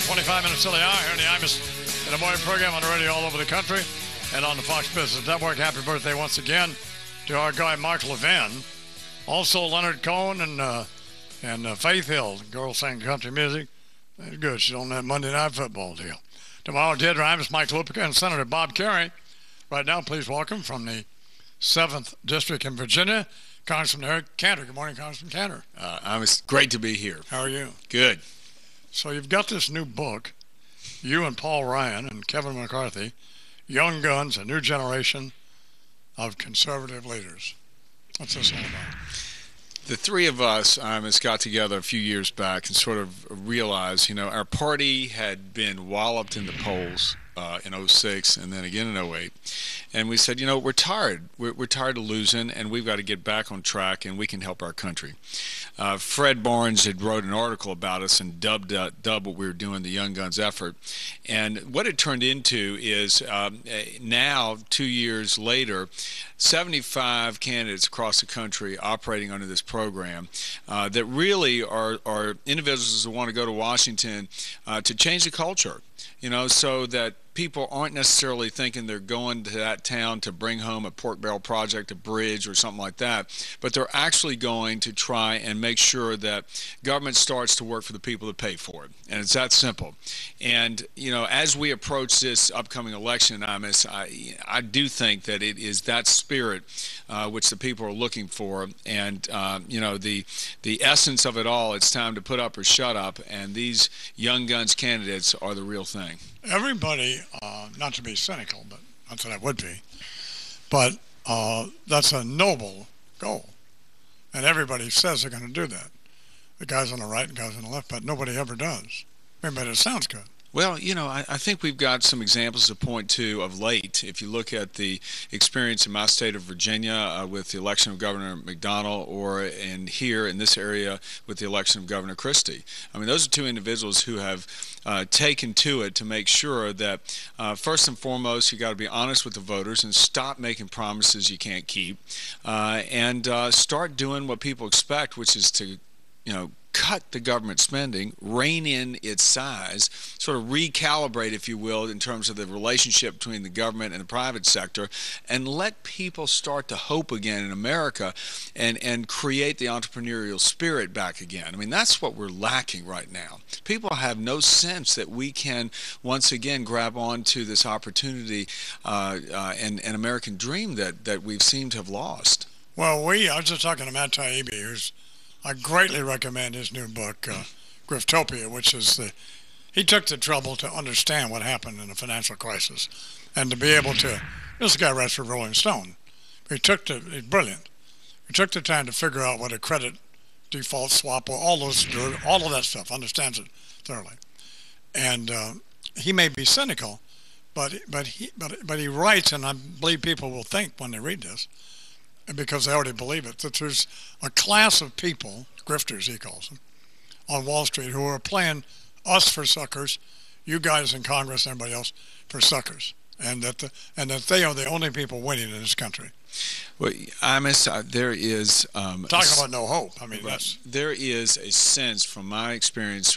25 minutes till the hour here in the Imus in the morning program on the radio all over the country and on the Fox Business Network. Happy birthday once again to our guy Mark Levin. Also Leonard Cohen and Faith Hill, girl sang country music. That's good. She's on that Monday Night Football deal. Tomorrow, Ted Rhymes, Mike Lupica, and Senator Bob Kerrey. Right now, please welcome from the 7th District in Virginia, Congressman Eric Cantor. Good morning, Congressman Cantor. It's great to be here. How are you? Good. So you've got this new book, you and Paul Ryan and Kevin McCarthy, Young Guns, a New Generation of Conservative Leaders. What's this all about? The three of us got together a few years back and sort of realized, our party had been walloped in the polls in 06 and then again in 08. And we said, we're tired. We're tired of losing, and we've got to get back on track, and we can help our country. Fred Barnes had wrote an article about us and dubbed what we were doing the Young Guns effort. And what it turned into is now, 2 years later, 75 candidates across the country operating under this program that really are individuals who want to go to Washington to change the culture, so that people aren't necessarily thinking they're going to that town to bring home a pork barrel project, a bridge, or something like that, but they're actually going to try and make sure that government starts to work for the people that pay for it. And it's that simple. And, as we approach this upcoming election, I do think that it is that spirit which the people are looking for. And, the essence of it all, it's time to put up or shut up. And these Young Guns candidates are the real thing. Everybody, not to be cynical, but not that I would be, but that's a noble goal. And everybody says they're going to do that. The guys on the right and guys on the left, but nobody ever does. But it sounds good. Well, I think we've got some examples to point to of late. If you look at the experience in my state of Virginia with the election of Governor McDonnell, or here in this area with the election of Governor Christie. Those are two individuals who have taken to it to make sure that, first and foremost, you got to be honest with the voters and stop making promises you can't keep, and start doing what people expect, which is to, cut the government spending, rein in its size, sort of recalibrate, if you will, in terms of the relationship between the government and the private sector, and let people start to hope again in America and create the entrepreneurial spirit back again. That's what we're lacking right now. People have no sense that we can once again grab onto this opportunity and American dream that we've seemed to have lost. Well, I was just talking to Matt Taibbi, who's I greatly recommend his new book, Griftopia, which is he took the trouble to understand what happened in the financial crisis and to be able to, this guy writes for Rolling Stone. He's brilliant. He took the time to figure out what a credit default swap or all of that stuff, understands it thoroughly. And he may be cynical, but he writes, and I believe people will think when they read this, because they already believe it, that there's a class of people, grifters he calls them, on Wall Street who are playing us for suckers, you guys in Congress and everybody else for suckers, and that they are the only people winning in this country. Well, there is talking about no hope. There is a sense, from my experience,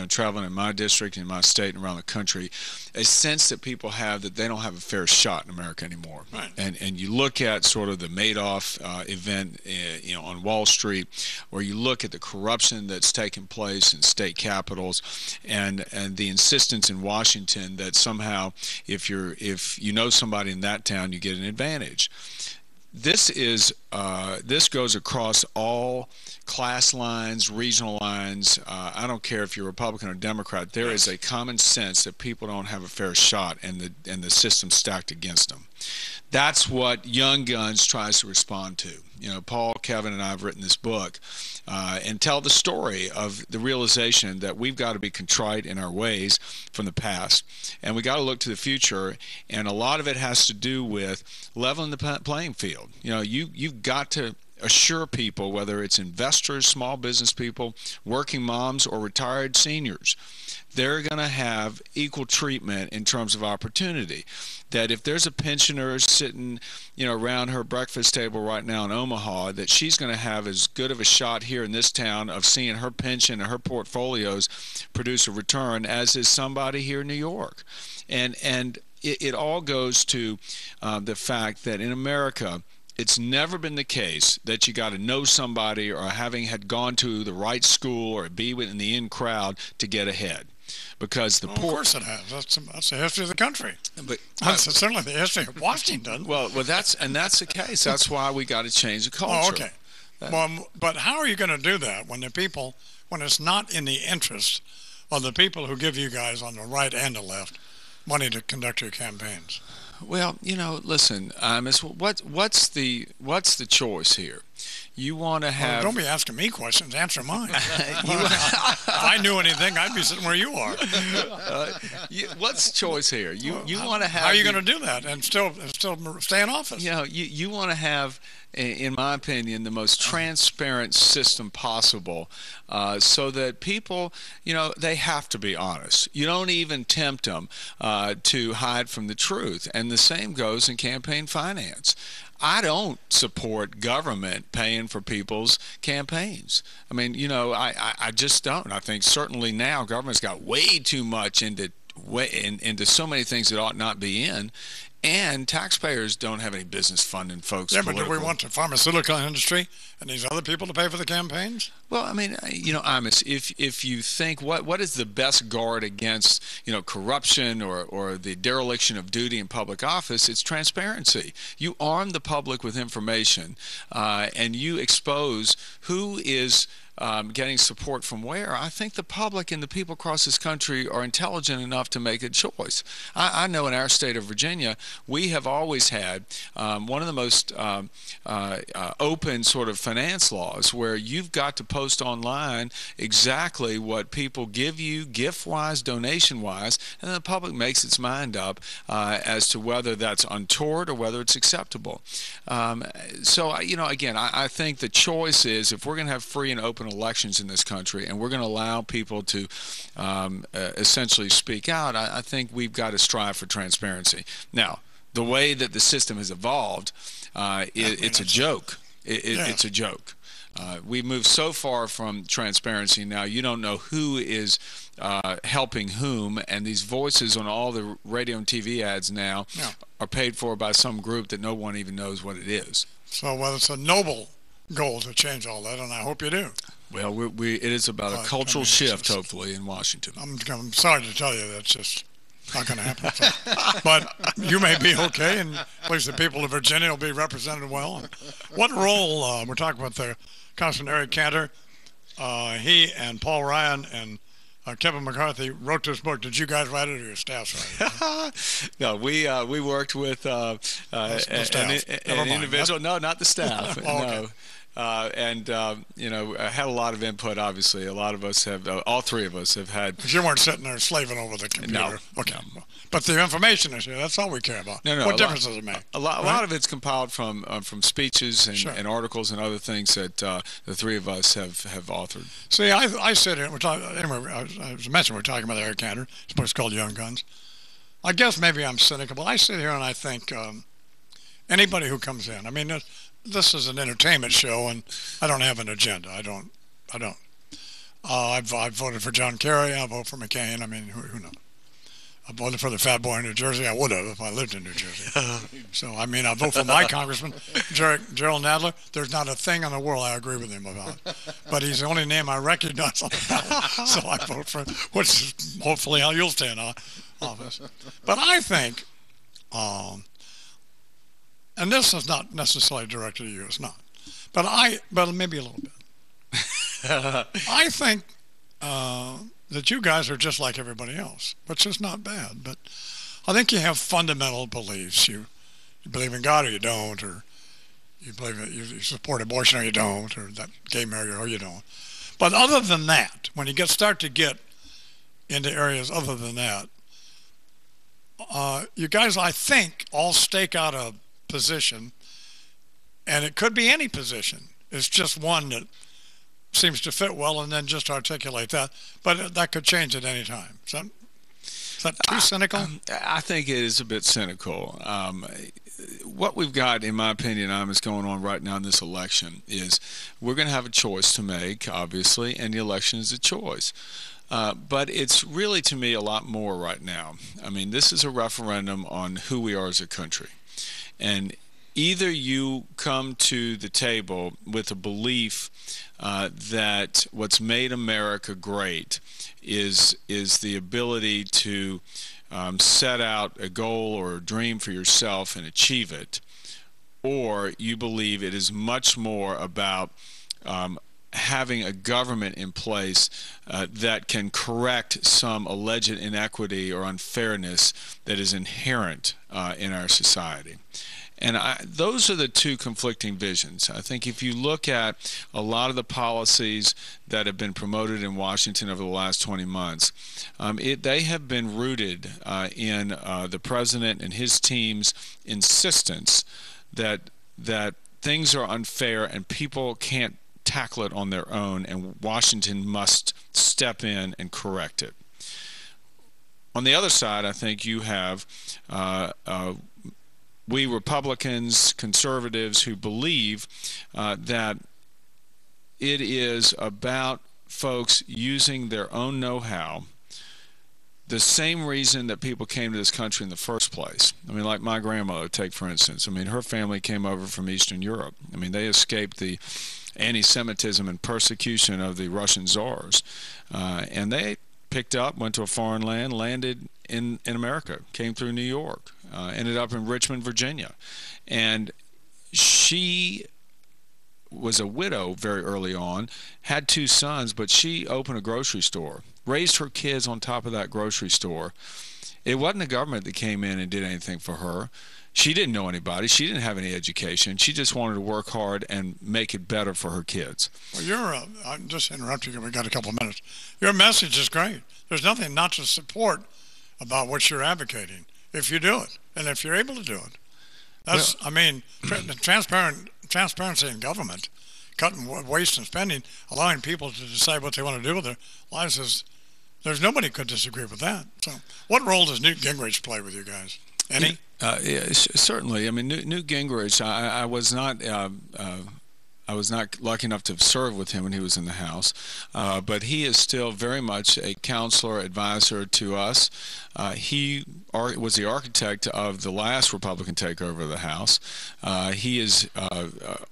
traveling in my district, in my state, and around the country, a sense that people have that they don't have a fair shot in America anymore. Right. And you look at sort of the Madoff event, on Wall Street, or you look at the corruption that's taken place in state capitals, and the insistence in Washington that somehow, if you know somebody in that town, you get an advantage. This goes across all class lines, regional lines. I don't care if you're Republican or Democrat. There is a common sense that people don't have a fair shot, and the system's stacked against them. That's what Young Guns tries to respond to. Paul, Kevin, and I have written this book and tell the story of the realization that we've got to be contrite in our ways from the past, and we got to look to the future. And a lot of it has to do with leveling the playing field. You've got to assure people, whether it's investors, small business people, working moms, or retired seniors, they're going to have equal treatment in terms of opportunity. That if there's a pensioner sitting, around her breakfast table right now in Omaha, that she's going to have as good of a shot here in this town of seeing her pension and her portfolios produce a return as is somebody here in New York. And it all goes to the fact that in America, it's never been the case that you got to know somebody or had gone to the right school or be in the in crowd to get ahead. Because of course it has. That's the history of the country. But that's certainly the history of Washington. Well, that's the case. That's why we got to change the culture. Oh, okay. But how are you going to do that when it's not in the interest of the people who give you guys on the right and the left money to conduct your campaigns? Well, listen, what's the choice here? You want to have... Well, don't be asking me questions. Answer mine. If I knew anything, I'd be sitting where you are. What's the choice here? You want to have... How are you going to do that and still stay in office? You want to have, in my opinion, the most transparent system possible, so that people, they have to be honest. You don't even tempt them to hide from the truth. And the same goes in campaign finance. I don't support government paying for people's campaigns. I mean, I just don't. I think certainly now government's got way too much into so many things that ought not be in. And taxpayers don't have any business funding folks. Yeah, but do we want the pharmaceutical industry and these other people to pay for the campaigns? Well, I mean, Imus, if you think what is the best guard against, corruption or the dereliction of duty in public office, it's transparency. You arm the public with information, and you expose who is getting support from where. I think the public and the people across this country are intelligent enough to make a choice. I know in our state of Virginia, we have always had one of the most open sort of finance laws where you've got to post online exactly what people give you, gift-wise, donation-wise, and then the public makes its mind up as to whether that's untoward or whether it's acceptable. So, again, I think the choice is if we're going to have free and open elections in this country and we're going to allow people to essentially speak out, I think we've got to strive for transparency. Now, the way that the system has evolved, it's a joke. It's a joke. We've moved so far from transparency now, you don't know who is helping whom, and these voices on all the radio and TV ads now are paid for by some group that no one even knows what it is. So, well, it's a noble goal to change all that, and I hope you do. Well, it is about a cultural shift, hopefully, in Washington. I'm sorry to tell you that's just not going to happen. So. But you may be okay, and at least the people of Virginia will be represented well. And what role, we're talking about the Congressman Eric Cantor, he and Paul Ryan and Kevin McCarthy wrote this book. Did you guys write it or your staff write it? No, we worked with an individual. No, not the staff. Okay. And I had a lot of input. Obviously, a lot of us have. All three of us have had. But you weren't sitting there slaving over the computer. No. Okay. No. But the information is here. That's all we care about. No. What difference does it make? A lot of it's compiled from speeches and articles and other things that the three of us have authored. See, I sit here. Anyway, I was mentioning we're talking about Eric Cantor. His book's called Young Guns. I guess maybe I'm cynical, but I sit here and I think anybody who comes in. I mean, this is an entertainment show, and I don't have an agenda. I don't. I've voted for John Kerry. I vote for McCain. I mean, who knows? I voted for the fat boy in New Jersey. I would have if I lived in New Jersey. So, I mean, I vote for my congressman, Gerald Nadler. There's not a thing in the world I agree with him about. But he's the only name I recognize on the ballot. So I vote for him, which is hopefully how you'll stay in office. But I think, and this is not necessarily directed at you, it's not. But maybe a little bit. I think that you guys are just like everybody else, which is not bad. But I think you have fundamental beliefs. You believe in God or you don't, or you believe that you support abortion or you don't, or that gay marriage or you don't. But other than that, when you start to get into areas other than that, you guys, I think, all stake out a position And it could be any position. It's just one that seems to fit well, and then just articulate that. But that could change at any time. Is that too cynical? I think it is a bit cynical. What we've got, in my opinion, is going on right now in this election is we're going to have a choice to make, obviously, and the election is a choice. But it's really, to me, a lot more right now. I mean, this is a referendum on who we are as a country. And either you come to the table with a belief that what's made America great is the ability to set out a goal or a dream for yourself and achieve it, or you believe it is much more about having a government in place that can correct some alleged inequity or unfairness that is inherent in our society. And those are the two conflicting visions. I think if you look at a lot of the policies that have been promoted in Washington over the last 20 months, they have been rooted in the president and his team's insistence that things are unfair and people can't tackle it on their own, and Washington must step in and correct it. On the other side, I think you have we Republicans, conservatives, who believe that it is about folks using their own know-how, the same reason that people came to this country in the first place. I mean, like my grandmother, take for instance. I mean, her family came over from Eastern Europe. I mean, they escaped the anti-Semitism and persecution of the Russian czars. And they picked up, went to a foreign land, landed in America, came through New York, ended up in Richmond, Virginia. And she was a widow very early on, had 2 sons, but she opened a grocery store, raised her kids on top of that grocery store. It wasn't the government that came in and did anything for her. She didn't know anybody. She didn't have any education. She just wanted to work hard and make it better for her kids. Well, I'm just interrupting you. We've got a couple of minutes. Your message is great. There's nothing not to support about what you're advocating if you do it and if you're able to do it. That's, I mean, transparency in government, cutting waste and spending, allowing people to decide what they want to do with their lives there's nobody could disagree with that. So what role does Newt Gingrich play with you guys? Any? Yeah, certainly. I mean, Newt Gingrich, I was not lucky enough to serve with him when he was in the House, but he is still very much a counselor, advisor to us. He was the architect of the last Republican takeover of the House. He is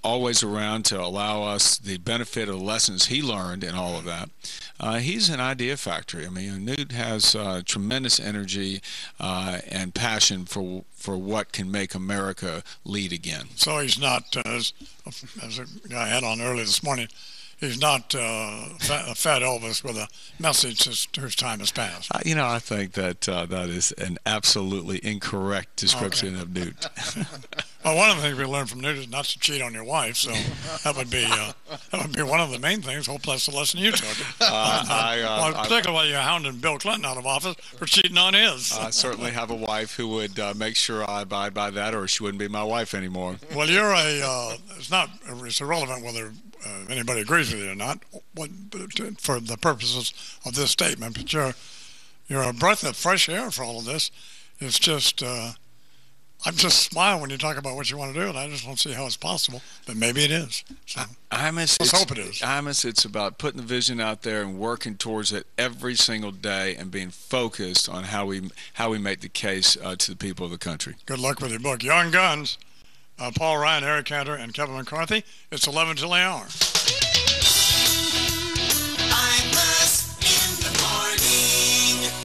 always around to allow us the benefit of the lessons he learned in all of that. He's an idea factory. I mean, Newt has tremendous energy and passion for what can make America lead again. So he's not, as a guy I had on earlier this morning, he's not fat Elvis with a message whose time has passed. I think that that is an absolutely incorrect description of Newt. Well, one of the things we learned from Newt is not to cheat on your wife, so that would be one of the main things. Hope that's the lesson you took. Particularly while you're hounding Bill Clinton out of office for cheating on his. I certainly have a wife who would make sure I abide by that, or she wouldn't be my wife anymore. Well, it's irrelevant whether anybody agrees with you or not, for the purposes of this statement, but you're a breath of fresh air for all of this. It's just, I just smile when you talk about what you want to do, and I just don't see how it's possible, but maybe it is. So let's hope it is. Imus, it's about putting the vision out there and working towards it every single day and being focused on how we make the case to the people of the country. Good luck with your book. Young Guns, Paul Ryan, Eric Cantor, and Kevin McCarthy. It's 11 till the hour.